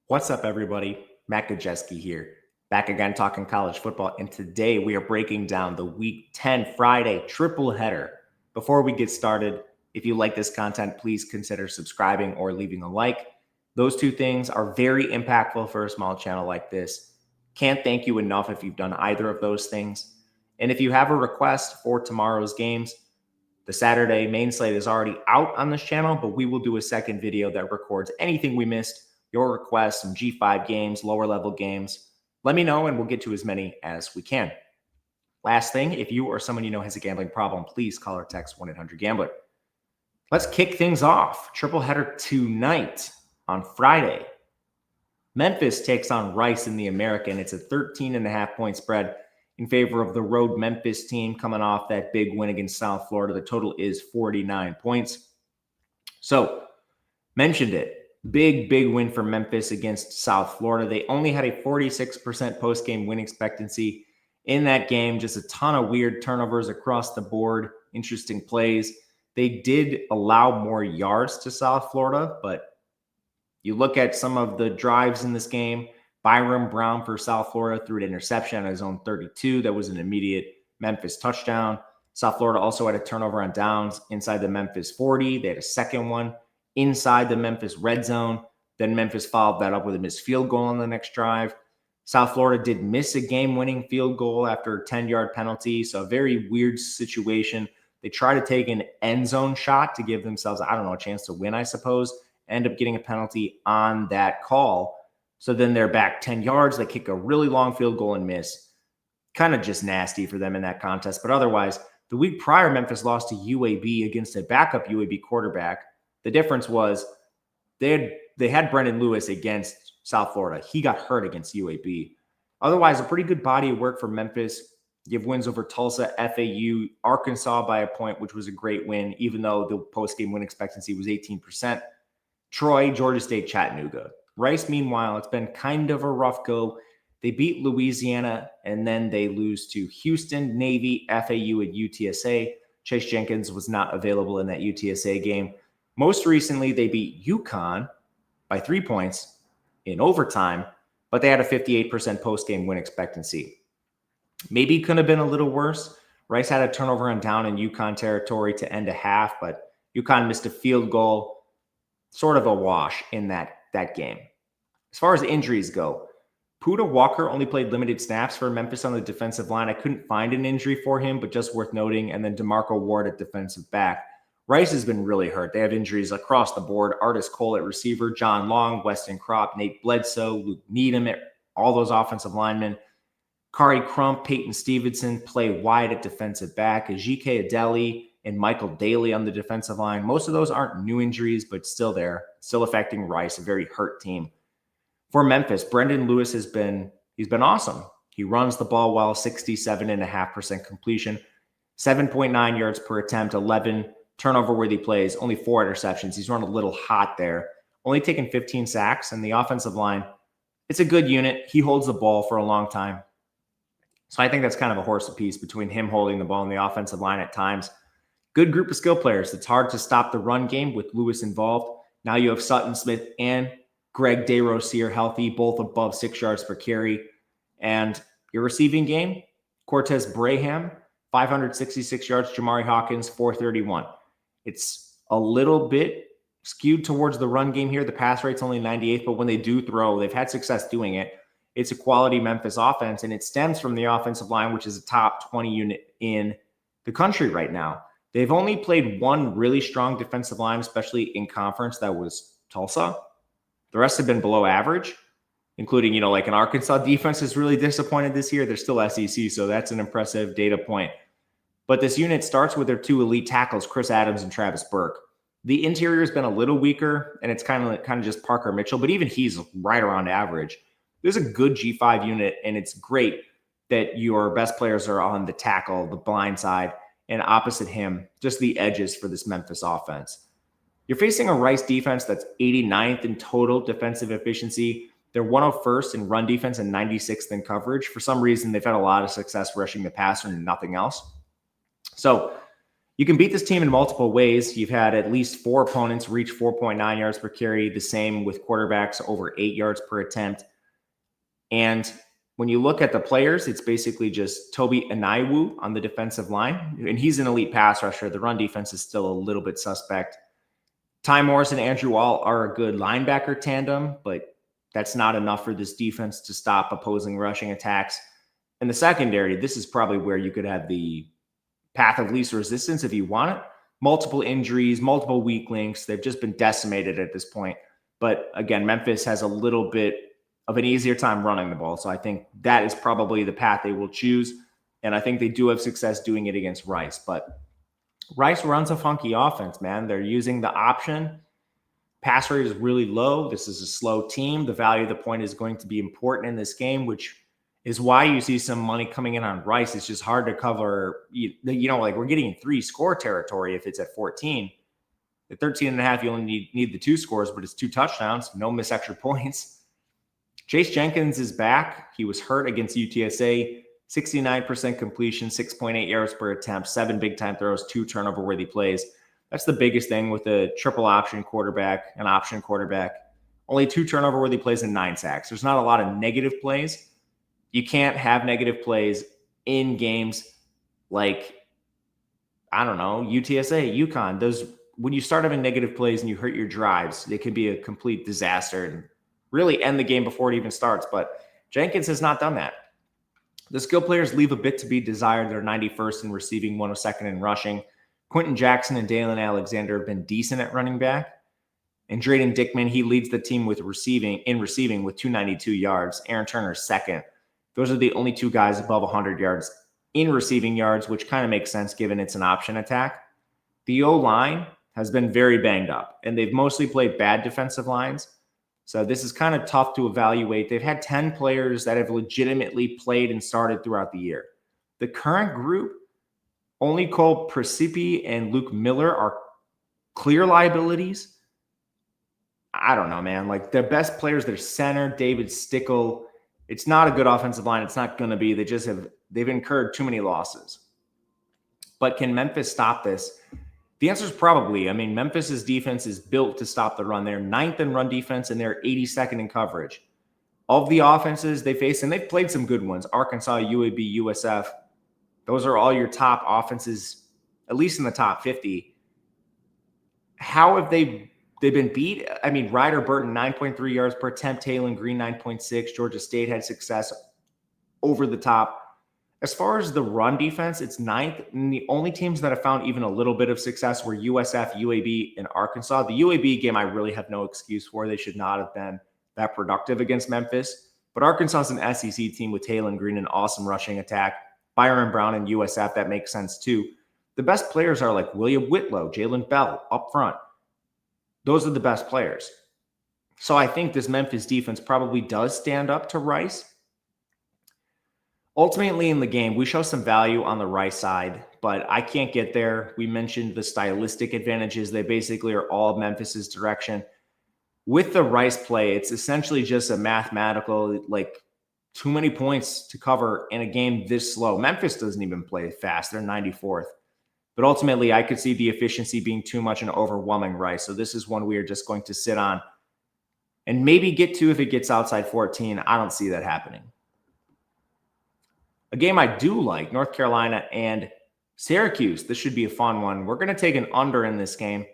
What's up, everybody? Matt Gajewski here, back again talking college football, and today we are breaking down the Week 10 Friday triple header. Before we get started, if you like this content, please consider subscribing or leaving a like. Those two things are very impactful for a small channel like this. Can't thank you enough if you've done either of those things. And if you have a request for tomorrow's games, the Saturday main slate is already out on this channel, but we will do a second video that records anything we missed, your requests, some G5 games, lower level games. Let me know and we'll get to as many as we can. Last thing, if you or someone you know has a gambling problem, please call or text 1-800-GAMBLER. Let's kick things off. Triple header tonight on Friday. Memphis takes on Rice in the American. It's a 13.5-point spread in favor of the road Memphis team coming off that big win against South Florida. The total is 49 points. So, mentioned it. Big win for Memphis against South Florida. They only had a 46% post-game win expectancy in that game. Just a ton of weird turnovers across the board, interesting plays. They did allow more yards to South Florida, but you look at some of the drives in this game. Byron Brown for South Florida threw an interception on his own 32. That was an immediate Memphis touchdown. South Florida also had a turnover on downs inside the Memphis 40. They had a second one inside the Memphis red zone. Then Memphis followed that up with a missed field goal on the next drive. South Florida did miss a game-winning field goal after a 10-yard penalty, so a very weird situation. They try to take an end zone shot to give themselves, a chance to win, I suppose. End up getting a penalty on that call. So then they're back 10 yards. They kick a really long field goal and miss. Kind of just nasty for them in that contest. But otherwise, the week prior, Memphis lost to UAB against a backup UAB quarterback. The difference was they had Brendan Lewis against South Florida. He got hurt against UAB. Otherwise, a pretty good body of work for Memphis. You have wins over Tulsa, FAU, Arkansas by a point, which was a great win, even though the post-game win expectancy was 18%. Troy, Georgia State, Chattanooga. Rice, meanwhile, it's been kind of a rough go. They beat Louisiana, and then they lose to Houston, Navy, FAU, and UTSA. Chase Jenkins was not available in that UTSA game. Most recently, they beat UConn by 3 points in overtime, but they had a 58% post-game win expectancy. Maybe could have been a little worse. Rice had a turnover on down in UConn territory to end a half, but UConn missed a field goal. Sort of a wash in that game. As far as injuries go, Puda Walker only played limited snaps for Memphis on the defensive line. I couldn't find an injury for him, but just worth noting. And then DeMarco Ward at defensive back. Rice has been really hurt. They have injuries across the board. Artis Cole at receiver, John Long, Weston Kropp, Nate Bledsoe, Luke Needham at all those offensive linemen. Kari Crump, Peyton Stevenson play wide at defensive back. Ajike Adeli and Michael Daly on the defensive line. Most of those aren't new injuries, but still there, still affecting Rice, a very hurt team. For Memphis, Brendan Lewis he's been awesome. He runs the ball well, 67.5% completion, 7.9 yards per attempt, 11 turnover-worthy plays, only 4 interceptions. He's run a little hot there, only taken 15 sacks, and the offensive line, it's a good unit. He holds the ball for a long time. So I think that's kind of a horse apiece between him holding the ball and the offensive line at times. Good group of skill players. It's hard to stop the run game with Lewis involved. Now you have Sutton Smith and Greg DeRosier healthy, both above 6 yards per carry. And your receiving game, Cortez Braham, 566 yards, Jamari Hawkins, 431. It's a little bit skewed towards the run game here. The pass rate's only 98th, but when they do throw, they've had success doing it. It's a quality Memphis offense, and it stems from the offensive line, which is a top 20 unit in the country right now. They've only played one really strong defensive line, especially in conference. That was Tulsa. The rest have been below average, including, like an Arkansas defense is really disappointed this year. They're still SEC, so that's an impressive data point. But this unit starts with their 2 elite tackles, Chris Adams and Travis Burke. The interior has been a little weaker, and it's kind of just Parker Mitchell, but even he's right around average. There's a good G5 unit, and it's great that your best players are on the tackle, the blind side, and opposite him, just the edges for this Memphis offense. You're facing a Rice defense that's 89th in total defensive efficiency. They're 101st in run defense and 96th in coverage. For some reason, they've had a lot of success rushing the passer and nothing else. So You can beat this team in multiple ways. You've had at least 4 opponents reach 4.9 yards per carry, the same with quarterbacks over 8 yards per attempt. And when you look at the players, it's basically just Toby Anaiwu on the defensive line, and he's an elite pass rusher. The run defense is still a little bit suspect. Ty Morris and Andrew Wall are a good linebacker tandem, but that's not enough for this defense to stop opposing rushing attacks. In the secondary, this is probably where you could have the path of least resistance if you want it. Multiple injuries, multiple weak links. They've just been decimated at this point. But again, Memphis has a little bit of an easier time running the ball. So I think that is probably the path they will choose. And I think they do have success doing it against Rice. But Rice runs a funky offense, man. They're using the option. Pass rate is really low. This is a slow team. The value of the point is going to be important in this game, which is why you see some money coming in on Rice. It's just hard to cover, like we're getting 3-score territory if it's at 14. At 13.5, you only need the 2 scores, but it's 2 touchdowns, no miss extra points. Chase Jenkins is back. He was hurt against UTSA. 69% completion, 6.8 yards per attempt, 7 big-time throws, 2 turnover-worthy plays. That's the biggest thing with a triple option quarterback, an option quarterback. Only 2 turnover-worthy plays and 9 sacks. There's not a lot of negative plays. You can't have negative plays in games like, I don't know, UTSA, UConn. Those, when you start having negative plays and you hurt your drives, they can be a complete disaster and really end the game before it even starts. But Jenkins has not done that. The skill players leave a bit to be desired. They're 91st in receiving, 102nd in rushing. Quentin Jackson and Dalen Alexander have been decent at running back. And Drayden Dickman, he leads the team with receiving with 292 yards. Aaron Turner second. Those are the only 2 guys above 100 yards in receiving yards, which kind of makes sense given it's an option attack. The O-line has been very banged up, and they've mostly played bad defensive lines. So this is kind of tough to evaluate. They've had 10 players that have legitimately played and started throughout the year. The current group, only Cole Precipi and Luke Miller are clear liabilities. I don't know, man. Like, their best players, their center, David Stickle. It's not a good offensive line. It's not going to be. They've incurred too many losses. But can Memphis stop this? The answer is probably. I mean, Memphis's defense is built to stop the run. They're 9th in run defense, and they're 82nd in coverage. Of the offenses they face, and they've played some good ones, Arkansas, UAB, USF, those are all your top offenses, at least in the top 50. How have they've been beat? I mean, Ryder Burton, 9.3 yards per attempt. Taylon Green, 9.6. Georgia State had success over the top. As far as the run defense, it's 9th. And the only teams that have found even a little bit of success were USF, UAB, and Arkansas. The UAB game I really have no excuse for. They should not have been that productive against Memphis. But Arkansas is an SEC team with Taylon Green, an awesome rushing attack. Byron Brown and USF, that makes sense too. The best players are like William Whitlow, Jalen Bell up front. Those are the best players. So I think this Memphis defense probably does stand up to Rice. Ultimately in the game, we show some value on the Rice side, but I can't get there. We mentioned the stylistic advantages. They basically are all Memphis's direction. With the Rice play, it's essentially just a mathematical, like, too many points to cover in a game this slow. Memphis doesn't even play fast. They're 94th. But ultimately, I could see the efficiency being too much and overwhelming Rice. So this is one we are just going to sit on and maybe get to if it gets outside 14. I don't see that happening. A game I do like, North Carolina and Syracuse. This should be a fun one. We're going to take an under in this game.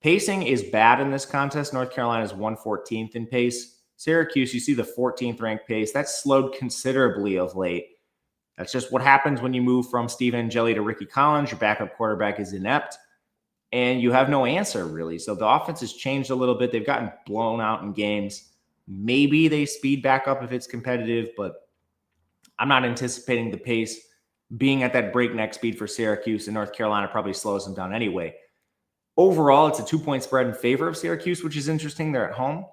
Pacing is bad in this contest. North Carolina is 114th in pace. Syracuse, you see the 14th ranked pace. That's slowed considerably of late. That's just what happens when you move from Steve Angeli to Ricky Collins. Your backup quarterback is inept, and you have no answer, really. So the offense has changed a little bit. They've gotten blown out in games. Maybe they speed back up if it's competitive, but I'm not anticipating the pace being at that breakneck speed for Syracuse, and North Carolina probably slows them down anyway. Overall, it's a 2-point spread in favor of Syracuse, which is interesting. They're at home,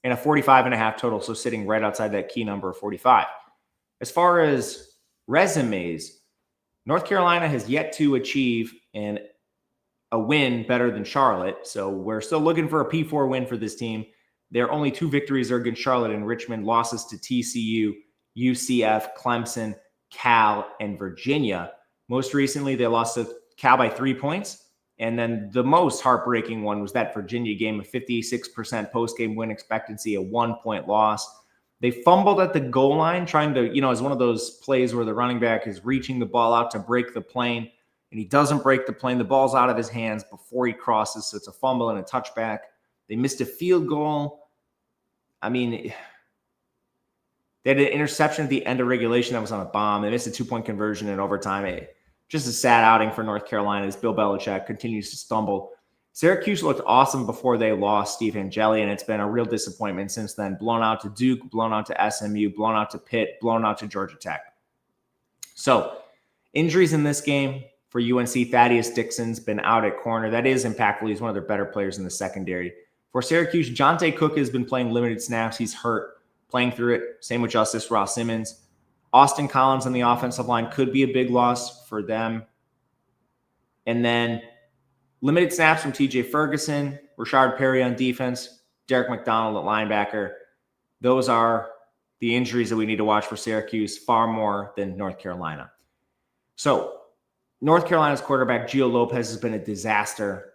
and a 45.5 total, so sitting right outside that key number of 45. As far as resumes, North Carolina has yet to achieve a win better than Charlotte, so we're still looking for a P4 win for this team. Their only 2 victories are against Charlotte and Richmond, losses to TCU, UCF, Clemson, Cal, and Virginia. Most recently, they lost to Cal by 3 points. And then the most heartbreaking one was that Virginia game, a 56% post-game win expectancy, a 1-point loss. They fumbled at the goal line trying to, as one of those plays where the running back is reaching the ball out to break the plane, and he doesn't break the plane. The ball's out of his hands before he crosses, so it's a fumble and a touchback. They missed a field goal. I mean, they had an interception at the end of regulation that was on a bomb. They missed a 2-point conversion in overtime. Just a sad outing for North Carolina as Bill Belichick continues to stumble. Syracuse looked awesome before they lost Steve Angeli, and it's been a real disappointment since then. Blown out to Duke, blown out to SMU, blown out to Pitt, blown out to Georgia Tech. So, injuries in this game for UNC. Thaddeus Dixon's been out at corner. That is impactful. He's one of their better players in the secondary. For Syracuse, Jonte Cook has been playing limited snaps. He's hurt, playing through it. Same with Justice Ross Simmons. Austin Collins on the offensive line could be a big loss for them. And then limited snaps from TJ Ferguson, Rashard Perry on defense, Derek McDonald at linebacker. Those are the injuries that we need to watch for Syracuse, far more than North Carolina. So North Carolina's quarterback, Gio Lopez, has been a disaster.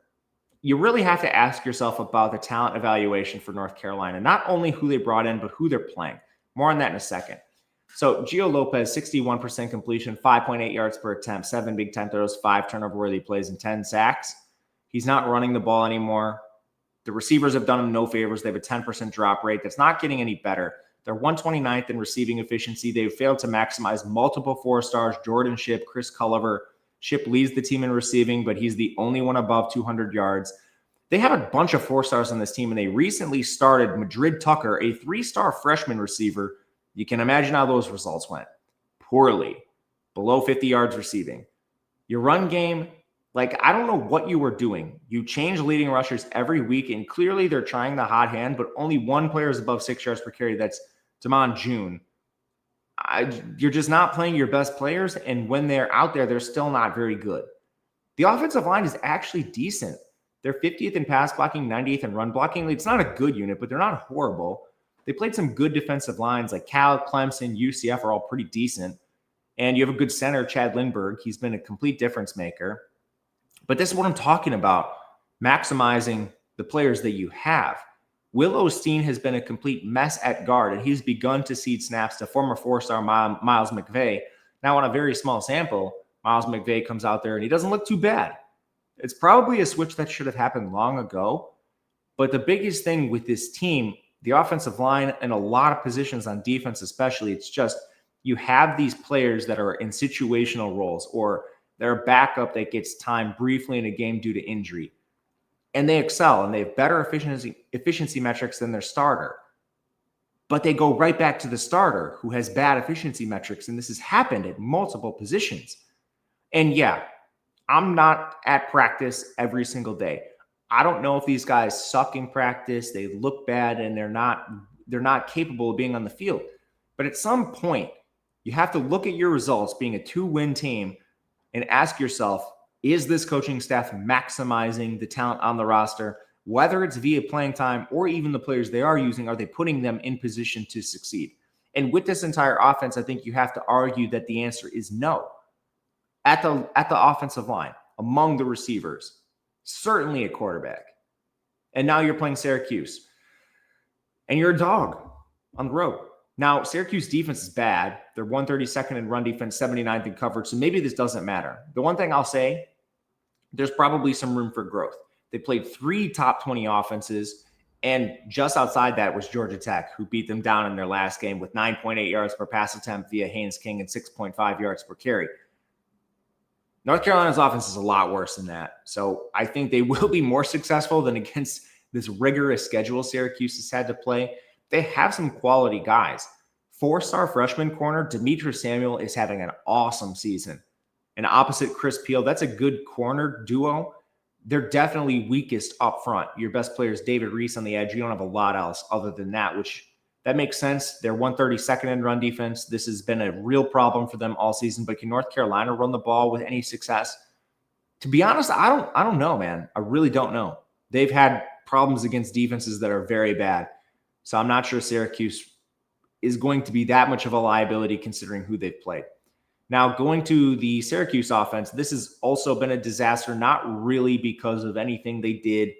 You really have to ask yourself about the talent evaluation for North Carolina, not only who they brought in, but who they're playing. More on that in a second. So Gio Lopez, 61% completion, 5.8 yards per attempt, 7 Big Ten throws, 5 turnover-worthy plays, and 10 sacks. He's not running the ball anymore. The receivers have done him no favors. They have a 10% drop rate. That's not getting any better. They're 129th in receiving efficiency. They've failed to maximize multiple 4-stars, Jordan Shipp, Chris Culliver. Shipp leads the team in receiving, but he's the only one above 200 yards. They have a bunch of 4-stars on this team, and they recently started Madrid Tucker, a 3-star freshman receiver. You can imagine how those results went. Poorly. Below 50 yards receiving. Your run game, I don't know what you were doing. You change leading rushers every week, and clearly they're trying the hot hand, but only one player is above 6 yards per carry. That's Damon June. You're just not playing your best players, and when they're out there, they're still not very good. The offensive line is actually decent. They're 50th in pass blocking, 98th in run blocking. It's not a good unit, but they're not horrible. They played some good defensive lines like Cal, Clemson, UCF are all pretty decent. And you have a good center, Chad Lindbergh. He's been a complete difference maker. But this is what I'm talking about, maximizing the players that you have. Will Osteen has been a complete mess at guard, and he's begun to cede snaps to former 4-star Miles McVay. Now, on a very small sample, Miles McVay comes out there, and he doesn't look too bad. It's probably a switch that should have happened long ago. But the biggest thing with this team, the offensive line and a lot of positions on defense especially, it's just you have these players that are in situational roles or they're a backup that gets time briefly in a game due to injury. And they excel and they have better efficiency metrics than their starter. But they go right back to the starter who has bad efficiency metrics, and this has happened at multiple positions. And yeah, I'm not at practice every single day. I don't know if these guys suck in practice, they look bad, and they're not capable of being on the field. But at some point, you have to look at your results being a 2-win team and ask yourself, is this coaching staff maximizing the talent on the roster? Whether it's via playing time or even the players they are using, are they putting them in position to succeed? And with this entire offense, I think you have to argue that the answer is no. At the offensive line, among the receivers, certainly a quarterback. And now you're playing Syracuse. And you're a dog on the road. Now, Syracuse defense is bad. They're 132nd in run defense, 79th in coverage. So maybe this doesn't matter. The one thing I'll say, there's probably some room for growth. They played 3 top 20 offenses. And just outside that was Georgia Tech, who beat them down in their last game with 9.8 yards per pass attempt via Haynes King and 6.5 yards per carry. North Carolina's offense is a lot worse than that. So I think they will be more successful than against this rigorous schedule Syracuse has had to play. They have some quality guys. 4-star freshman corner, Demetrius Samuel, is having an awesome season. And opposite Chris Peel, that's a good corner duo. They're definitely weakest up front. Your best player is David Reese on the edge. You don't have a lot else other than that, which that makes sense. They're 132nd in run defense. This has been a real problem for them all season. But can North Carolina run the ball with any success? To be honest, I don't know, man. I really don't know. They've had problems against defenses that are very bad. So I'm not sure Syracuse is going to be that much of a liability considering who they've played. Now, going to the Syracuse offense, this has also been a disaster, not really because of anything they did.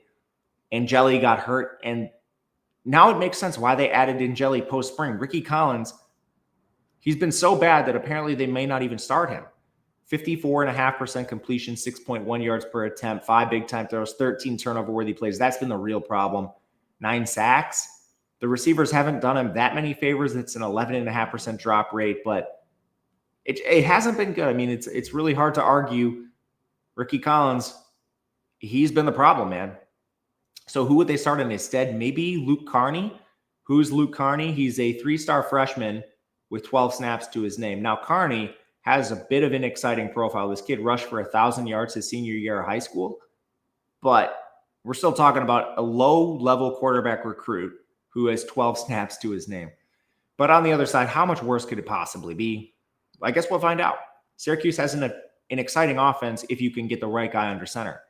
Angeli got hurt, and now it makes sense why they added Angeli post-spring. Ricky Collins, he's been so bad that apparently they may not even start him. 54.5% completion, 6.1 yards per attempt, 5 big-time throws, 13 turnover-worthy plays. That's been the real problem. 9 sacks. The receivers haven't done him that many favors. It's an 11.5% drop rate, but it hasn't been good. I mean, it's really hard to argue. Ricky Collins, he's been the problem, man. So who would they start in instead? Maybe Luke Carney. Who's Luke Carney? He's a 3-star freshman with 12 snaps to his name. Now, Carney has a bit of an exciting profile. This kid rushed for 1,000 yards his senior year of high school, but we're still talking about a low-level quarterback recruit who has 12 snaps to his name. But on the other side, how much worse could it possibly be? I guess we'll find out. Syracuse has an exciting offense if you can get the right guy under center.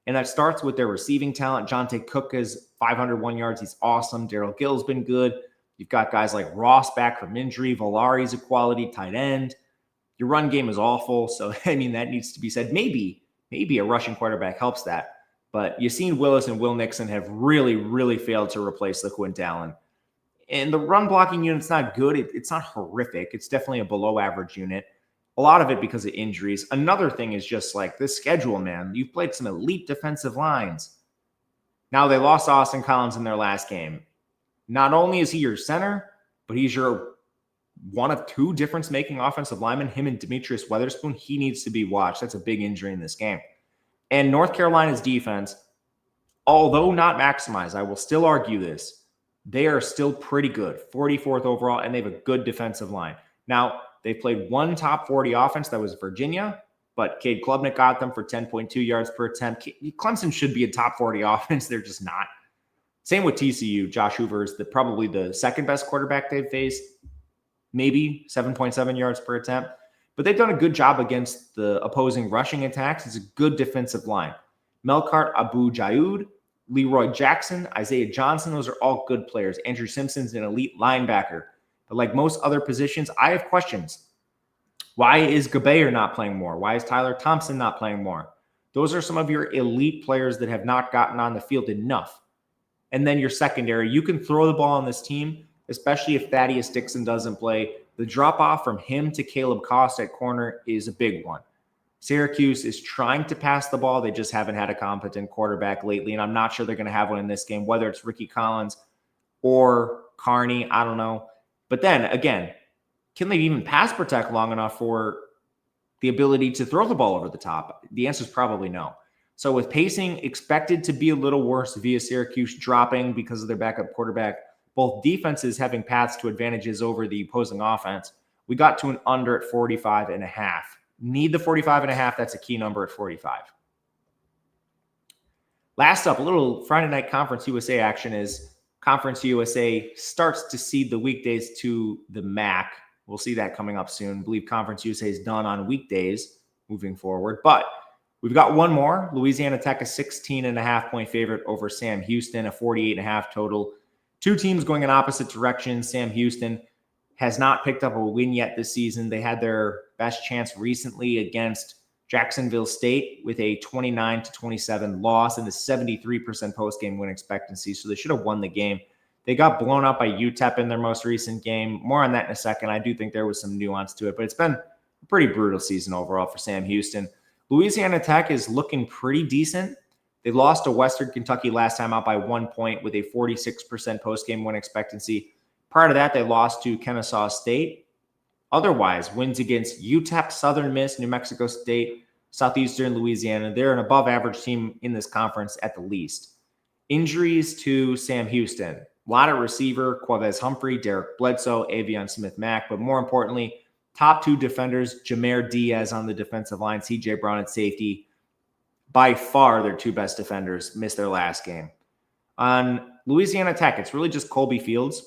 And that starts with their receiving talent. Jonte Cook has 501 yards. He's awesome. Daryl Gill's been good. You've got guys like Ross back from injury. Valari's a quality tight end. Your run game is awful. So, I mean, that needs to be said. Maybe a rushing quarterback helps that. But Yassine Willis and Will Nixon have really, really failed to replace the Quint Allen. And the run blocking unit's not good. It's not horrific. It's definitely a below average unit. A lot of it because of injuries. Another thing is just like this schedule, man. You've played some elite defensive lines. Now, they lost Austin Collins in their last game. Not only is he your center, but he's your one of 2 difference-making offensive linemen. Him and Demetrius Weatherspoon, he needs to be watched. That's a big injury in this game. And North Carolina's defense, although not maximized, I will still argue this, they are still pretty good. 44th overall, and they have a good defensive line. Now, they played one top 40 offense. That was Virginia, but Cade Klubnik got them for 10.2 yards per attempt. Clemson should be a top 40 offense. They're just not. Same with TCU. Josh Hoover is probably the second best quarterback they've faced, maybe 7.7 yards per attempt. But they've done a good job against the opposing rushing attacks. It's a good defensive line. Melkart Abu-Jaoud, Leroy Jackson, Isaiah Johnson, those are all good players. Andrew Simpson's an elite linebacker. But like most other positions, I have questions. Why is Gabayer not playing more? Why is Tyler Thompson not playing more? Those are some of your elite players that have not gotten on the field enough. And then your secondary, you can throw the ball on this team, especially if Thaddeus Dixon doesn't play. The drop-off from him to Caleb Cost at corner is a big one. Syracuse is trying to pass the ball. They just haven't had a competent quarterback lately, and I'm not sure they're going to have one in this game, whether it's Ricky Collins or Carney. I don't know. But then, again, can they even pass protect long enough for the ability to throw the ball over the top? The answer is probably no. So with pacing expected to be a little worse via Syracuse dropping because of their backup quarterback, both defenses having paths to advantages over the opposing offense, we got to an under at 45.5. Need the 45.5. That's a key number at 45. Last up, a little Friday night Conference USA action is Conference USA starts to cede the weekdays to the MAC. We'll see that coming up soon. I believe Conference USA is done on weekdays moving forward. But we've got one more. Louisiana Tech, a 16.5 point favorite over Sam Houston, a 48.5 total. 2 teams going in opposite directions. Sam Houston has not picked up a win yet this season. They had their best chance recently against Jacksonville State with a 29-27 loss and a 73% post-game win expectancy. So they should have won the game. They got blown out by UTEP in their most recent game. More on that in a second. I do think there was some nuance to it, but it's been a pretty brutal season overall for Sam Houston. Louisiana Tech is looking pretty decent. They lost to Western Kentucky last time out by 1 point with a 46% post-game win expectancy. Prior to that, they lost to Kennesaw State. Otherwise, wins against UTEP, Southern Miss, New Mexico State, Southeastern Louisiana. They're an above-average team in this conference at the least. Injuries to Sam Houston. A lot of receiver, Quavez Humphrey, Derek Bledsoe, Avion Smith-Mack, but more importantly, top 2 defenders, Jameer Diaz on the defensive line, CJ Brown at safety. By far, their 2 best defenders missed their last game. On Louisiana Tech, it's really just Colby Fields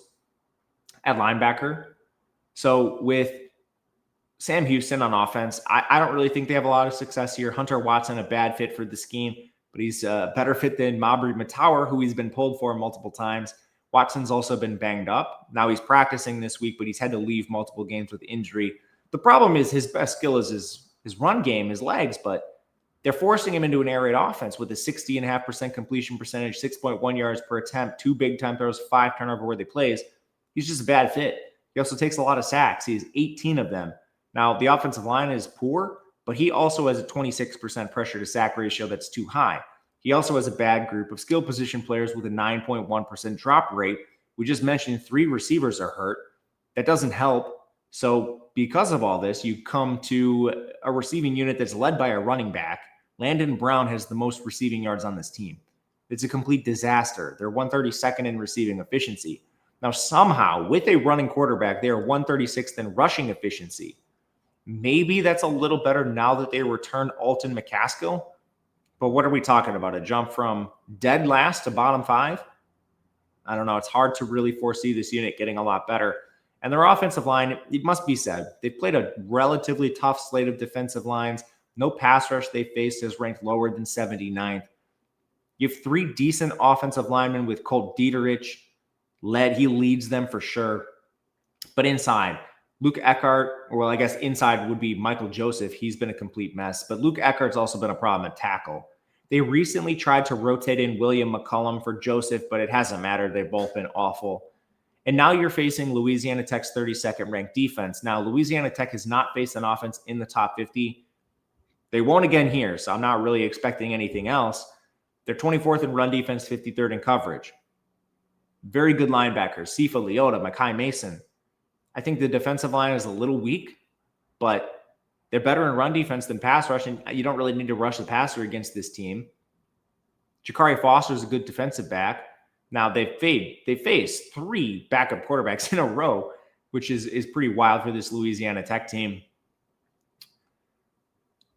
at linebacker. So with Sam Houston on offense, I don't really think they have a lot of success here. Hunter Watson, a bad fit for the scheme, but he's a better fit than Mabry Matauer, who he's been pulled for multiple times. Watson's also been banged up. Now he's practicing this week, but he's had to leave multiple games with injury. The problem is his best skill is his run game, his legs, but they're forcing him into an air raid offense with a 60.5% completion percentage, 6.1 yards per attempt, 2 big time throws, 5 turnover-worthy plays. He's just a bad fit. He also takes a lot of sacks. He has 18 of them. Now, the offensive line is poor, but he also has a 26% pressure to sack ratio that's too high. He also has a bad group of skill position players with a 9.1% drop rate. We just mentioned 3 receivers are hurt. That doesn't help. So because of all this, you come to a receiving unit that's led by a running back. Landon Brown has the most receiving yards on this team. It's a complete disaster. They're 132nd in receiving efficiency. Now, somehow, with a running quarterback, they are 136th in rushing efficiency. Maybe that's a little better now that they return Alton McCaskill. But what are we talking about? A jump from dead last to bottom 5? I don't know. It's hard to really foresee this unit getting a lot better. And their offensive line, it must be said, they've played a relatively tough slate of defensive lines. No pass rush they faced is ranked lower than 79th. You have 3 decent offensive linemen with Colt Dieterich. He leads them for sure. But inside, Luke Eckhart, or well, I guess inside would be Michael Joseph. He's been a complete mess. But Luke Eckhart's also been a problem at tackle. They recently tried to rotate in William McCullum for Joseph, but it hasn't mattered. They've both been awful. And now you're facing Louisiana Tech's 32nd ranked defense. Now, Louisiana Tech has not faced an offense in the top 50. They won't again here, so I'm not really expecting anything else. They're 24th in run defense, 53rd in coverage. Very good linebackers, Sifa Leota, Makai Mason. I think the defensive line is a little weak, but they're better in run defense than pass rush, and you don't really need to rush the passer against this team. Jakari Foster is a good defensive back. Now, they faced 3 backup quarterbacks in a row, which is pretty wild for this Louisiana Tech team.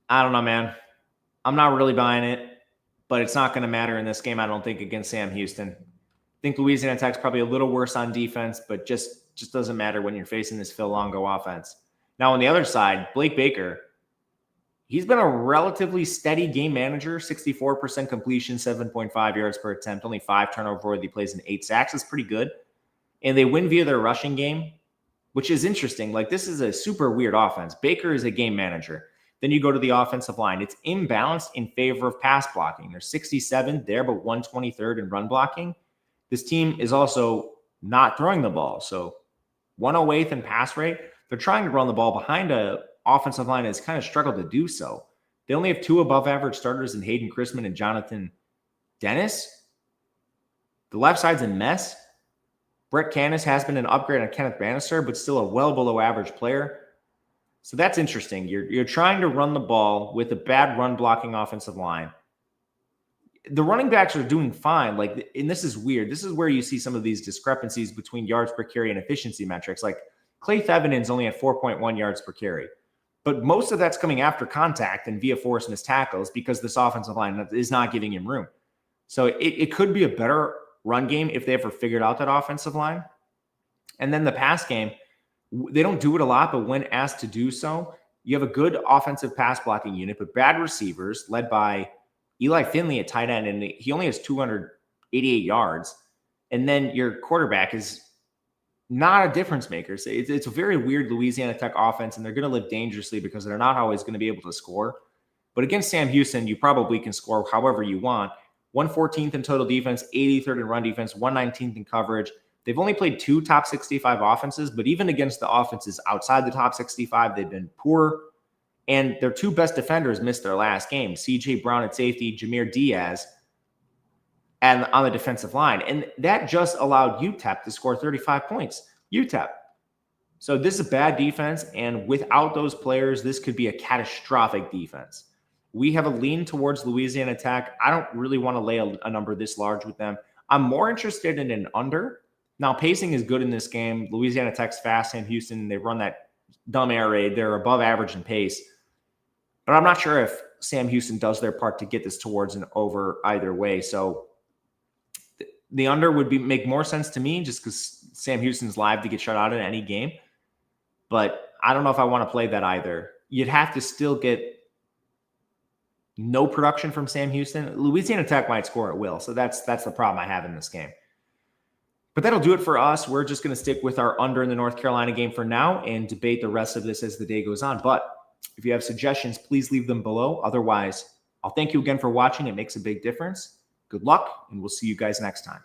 I don't know, man. I'm not really buying it, but it's not going to matter in this game, I don't think, against Sam Houston. I think Louisiana Tech's probably a little worse on defense, but just doesn't matter when you're facing this Phil Longo offense. Now, on the other side, Blake Baker, he's been a relatively steady game manager, 64% completion, 7.5 yards per attempt, only 5 turnover-worthy plays and 8 sacks is pretty good. And they win via their rushing game, which is interesting. Like, this is a super weird offense. Baker is a game manager. Then you go to the offensive line. It's imbalanced in favor of pass blocking. They're 67th there, but 123rd in run blocking. This team is also not throwing the ball. So 108th in pass rate. They're trying to run the ball behind a offensive line has kind of struggled to do so. They only have 2 above average starters in Hayden Chrisman and Jonathan Dennis. The left side's a mess. Brett Candace has been an upgrade on Kenneth Bannister, but still a well below average player. So that's interesting. You're trying to run the ball with a bad run blocking offensive line. The running backs are doing fine. Like, and this is weird. This is where you see some of these discrepancies between yards per carry and efficiency metrics. Like, Clay Thevenon's only at 4.1 yards per carry. But most of that's coming after contact and via forced missed tackles because this offensive line is not giving him room. So it could be a better run game if they ever figured out that offensive line. And then the pass game, they don't do it a lot, but when asked to do so, you have a good offensive pass blocking unit, but bad receivers led by Eli Finley at tight end, and he only has 288 yards. And then your quarterback is not a difference maker. So it's a very weird Louisiana Tech offense, and they're going to live dangerously because they're not always going to be able to score. But against Sam Houston, you probably can score however you want. 114th in total defense, 83rd in run defense, 119th in coverage. They've only played 2 top 65 offenses, but even against the offenses outside the top 65, they've been poor. And their 2 best defenders missed their last game, C.J. Brown at safety, Jameer Diaz and on the defensive line. And that just allowed UTEP to score 35 points. UTEP. So this is a bad defense, and without those players, this could be a catastrophic defense. We have a lean towards Louisiana Tech. I don't really want to lay a number this large with them. I'm more interested in an under. Now, pacing is good in this game. Louisiana Tech's fast, Sam Houston, they run that dumb air raid. They're above average in pace. But I'm not sure if Sam Houston does their part to get this towards an over either way. So the under would make more sense to me just because Sam Houston's live to get shut out in any game. But I don't know if I want to play that either. You'd have to still get no production from Sam Houston. Louisiana Tech might score at will. So that's the problem I have in this game. But that'll do it for us. We're just going to stick with our under in the North Carolina game for now and debate the rest of this as the day goes on. But if you have suggestions, please leave them below. Otherwise, I'll thank you again for watching. It makes a big difference. Good luck, and we'll see you guys next time.